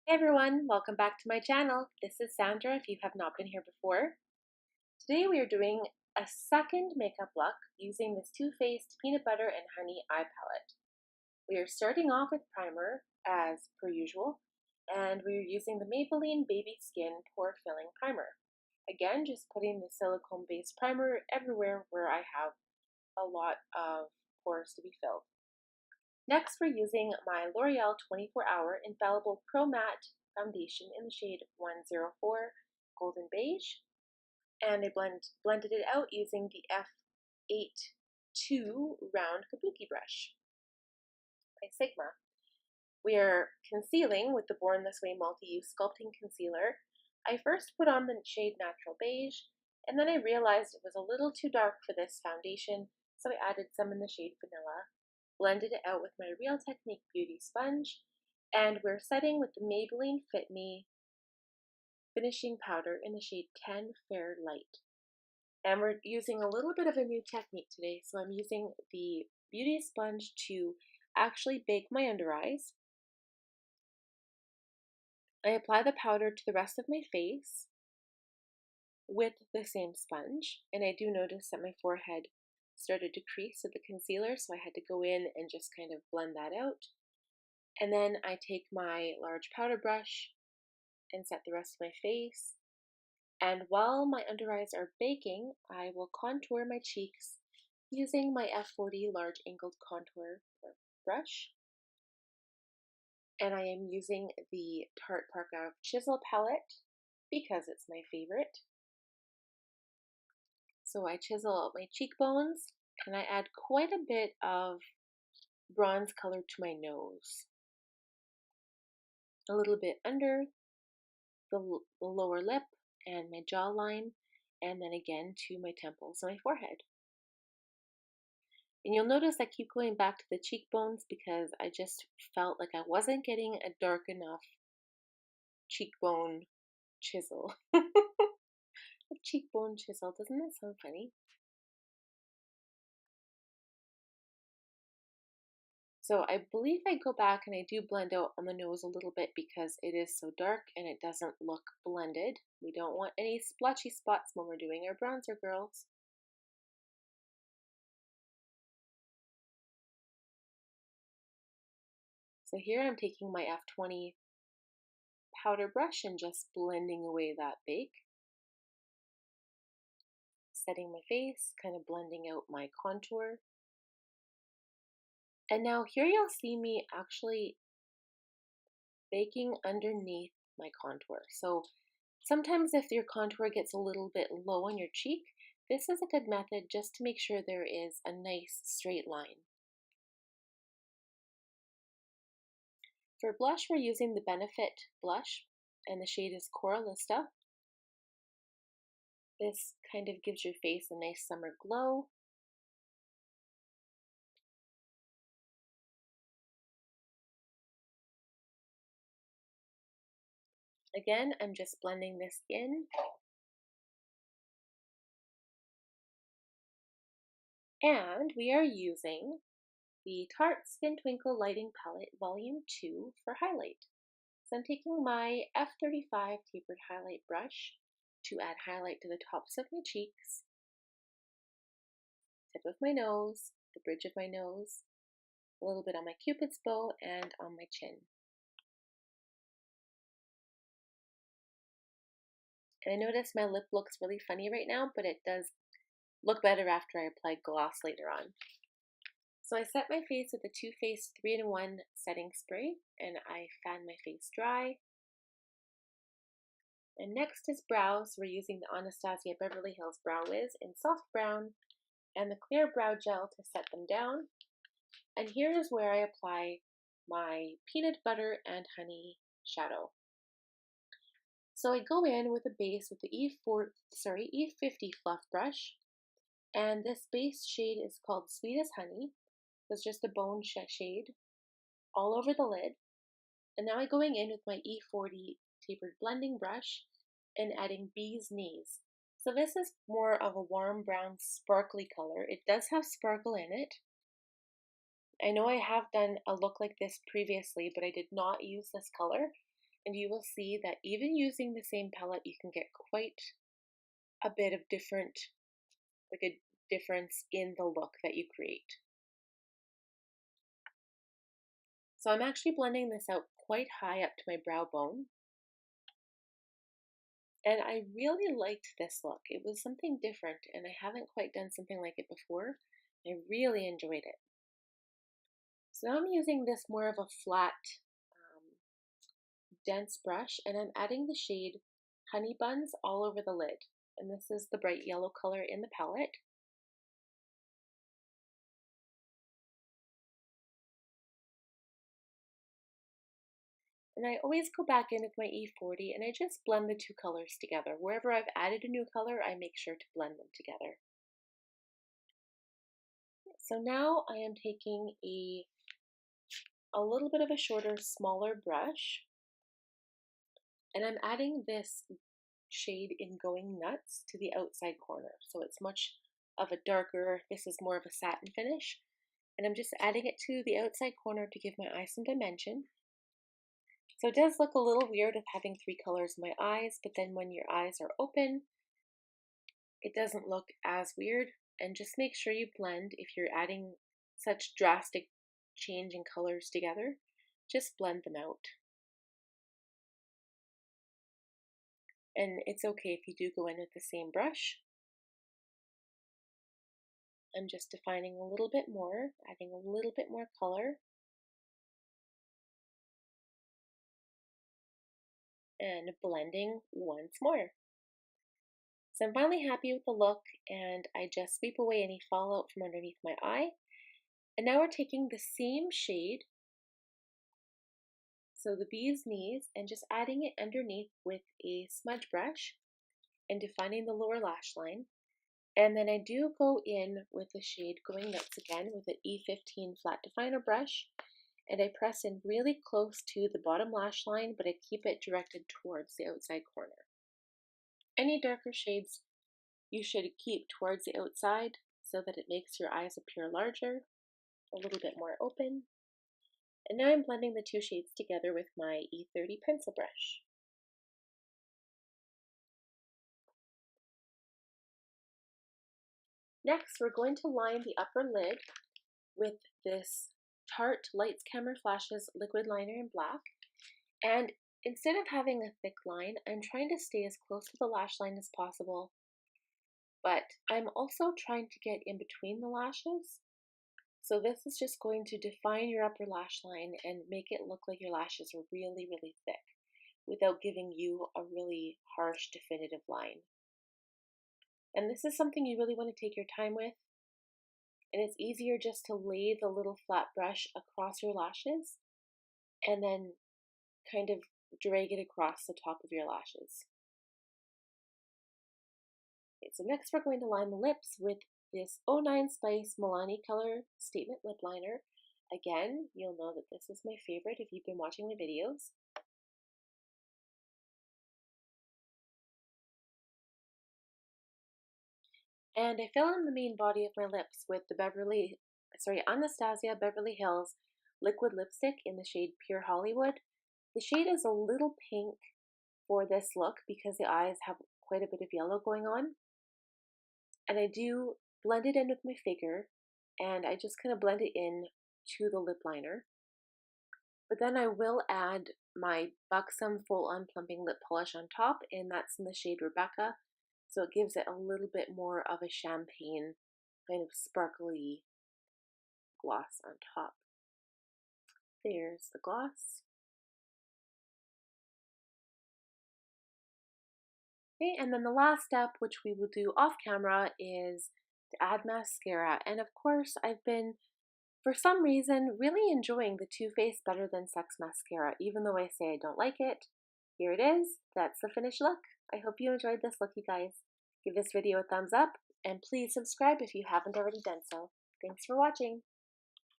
Hey everyone, welcome back to my channel. This is Sandra if you have not been here before. Today we are doing a second makeup look using this Too Faced Peanut Butter and Honey Eye Palette. We are starting off with primer as per usual, and we are using the Maybelline Baby Skin Pore Filling Primer. Again, just putting the silicone based primer everywhere where I have a lot of pores to be filled. Next, we're using my L'Oreal 24-Hour Infallible Pro Matte Foundation in the shade 104 Golden Beige, and I blended it out using the F82 round kabuki brush by Sigma. We are concealing with the Born This Way Multi-Use Sculpting Concealer. I first put on the shade Natural Beige, and then I realized it was a little too dark for this foundation, so I added some in the shade Vanilla. Blended it out with my Real Technique Beauty Sponge, and we're setting with the Maybelline Fit Me finishing powder in the shade 10 Fair Light. And we're using a little bit of a new technique today, so I'm using the beauty sponge to actually bake my under eyes. I apply the powder to the rest of my face with the same sponge, and I do notice that my forehead started to crease with the concealer, so I had to go in and just kind of blend that out. And then I take my large powder brush and set the rest of my face. And while my under eyes are baking, I will contour my cheeks using my F40 large angled contour brush. And I am using the Tarte Park Ave Chisel palette because it's my favorite. So I chisel out my cheekbones, and I add quite a bit of bronze color to my nose. A little bit under the lower lip and my jawline, and then again to my temples and my forehead. And you'll notice I keep going back to the cheekbones because I just felt like I wasn't getting a dark enough cheekbone chisel. A cheekbone chisel, doesn't that sound funny? So I believe I go back and I do blend out on the nose a little bit because it is so dark and it doesn't look blended. We don't want any splotchy spots when we're doing our bronzer, girls. So here I'm taking my F20 powder brush and just blending away that bake. Setting my face, kind of blending out my contour. And now here you'll see me actually baking underneath my contour. So sometimes if your contour gets a little bit low on your cheek, this is a good method just to make sure there is a nice straight line. For blush, we're using the Benefit blush, and the shade is Coralista. This kind of gives your face a nice summer glow. Again, I'm just blending this in. And we are using the Tarte Skin Twinkle Lighting Palette Volume 2 for highlight. So I'm taking my F35 tapered highlight brush to add highlight to the tops of my cheeks, tip of my nose, the bridge of my nose, a little bit on my cupid's bow, and on my chin. And I notice my lip looks really funny right now, but it does look better after I apply gloss later on. So I set my face with the Too Faced 3-in-1 setting spray, and I fan my face dry. And next is brows. We're using the Anastasia Beverly Hills Brow Whiz in soft brown and the clear brow gel to set them down. And here is where I apply my peanut butter and honey shadow. So I go in with a base with the E50 fluff brush, and this base shade is called Sweet as Honey. It's just a bone shade all over the lid. And now I'm going in with my E40 tapered blending brush and adding Bee's Knees. So this is more of a warm brown sparkly color. It does have sparkle in it. I know I have done a look like this previously, but I did not use this color. And you will see that even using the same palette, you can get quite a bit of difference in the look that you create. So I'm actually blending this out quite high up to my brow bone. And I really liked this look. It was something different, and I haven't quite done something like it before. I really enjoyed it. So now I'm using this more of a flat, dense brush, and I'm adding the shade Honey Buns all over the lid. And this is the bright yellow color in the palette. And I always go back in with my E40 and I just blend the two colors together. Wherever I've added a new color, I make sure to blend them together. So now I am taking a little bit of a shorter, smaller brush, and I'm adding this shade in Going Nuts to the outside corner. So it's much of a darker, this is more of a satin finish. And I'm just adding it to the outside corner to give my eye some dimension. So it does look a little weird of having three colors in my eyes, but then when your eyes are open, it doesn't look as weird. And just make sure you blend if you're adding such drastic change in colors together. Just blend them out. And it's okay if you do go in with the same brush. I'm just defining a little bit more, adding a little bit more color. And blending once more. So I'm finally happy with the look, and I just sweep away any fallout from underneath my eye. And now we're taking the same shade, so the Bee's Knees, and just adding it underneath with a smudge brush and defining the lower lash line. And then I do go in with the shade Going Nuts again with an E15 flat definer brush, and I press in really close to the bottom lash line, but I keep it directed towards the outside corner. Any darker shades you should keep towards the outside so that it makes your eyes appear larger, a little bit more open. And now I'm blending the two shades together with my E30 pencil brush. Next, we're going to line the upper lid with this Tarte Lights Camera Flashes liquid liner in black. And instead of having a thick line, I'm trying to stay as close to the lash line as possible, but I'm also trying to get in between the lashes. So this is just going to define your upper lash line and make it look like your lashes are really, really thick without giving you a really harsh, definitive line. And this is something you really want to take your time with. And it's easier just to lay the little flat brush across your lashes and then kind of drag it across the top of your lashes. Okay, so next we're going to line the lips with this 09 Spice Milani Color Statement Lip Liner. Again, you'll know that this is my favorite if you've been watching the videos. And I fill in the main body of my lips with the Anastasia Beverly Hills liquid lipstick in the shade Pure Hollywood. The shade is a little pink for this look because the eyes have quite a bit of yellow going on. And I do blend it in with my finger, and I just kind of blend it in to the lip liner. But then I will add my Buxom Full On Plumping Lip Polish on top, and that's in the shade Rebecca. So it gives it a little bit more of a champagne, kind of sparkly gloss on top. There's the gloss. Okay, and then the last step, which we will do off camera, is to add mascara. And of course, I've been, for some reason, really enjoying the Too Faced Better Than Sex mascara, even though I say I don't like it. Here it is. That's the finished look. I hope you enjoyed this look, you guys. Give this video a thumbs up, and please subscribe if you haven't already done so. Thanks for watching.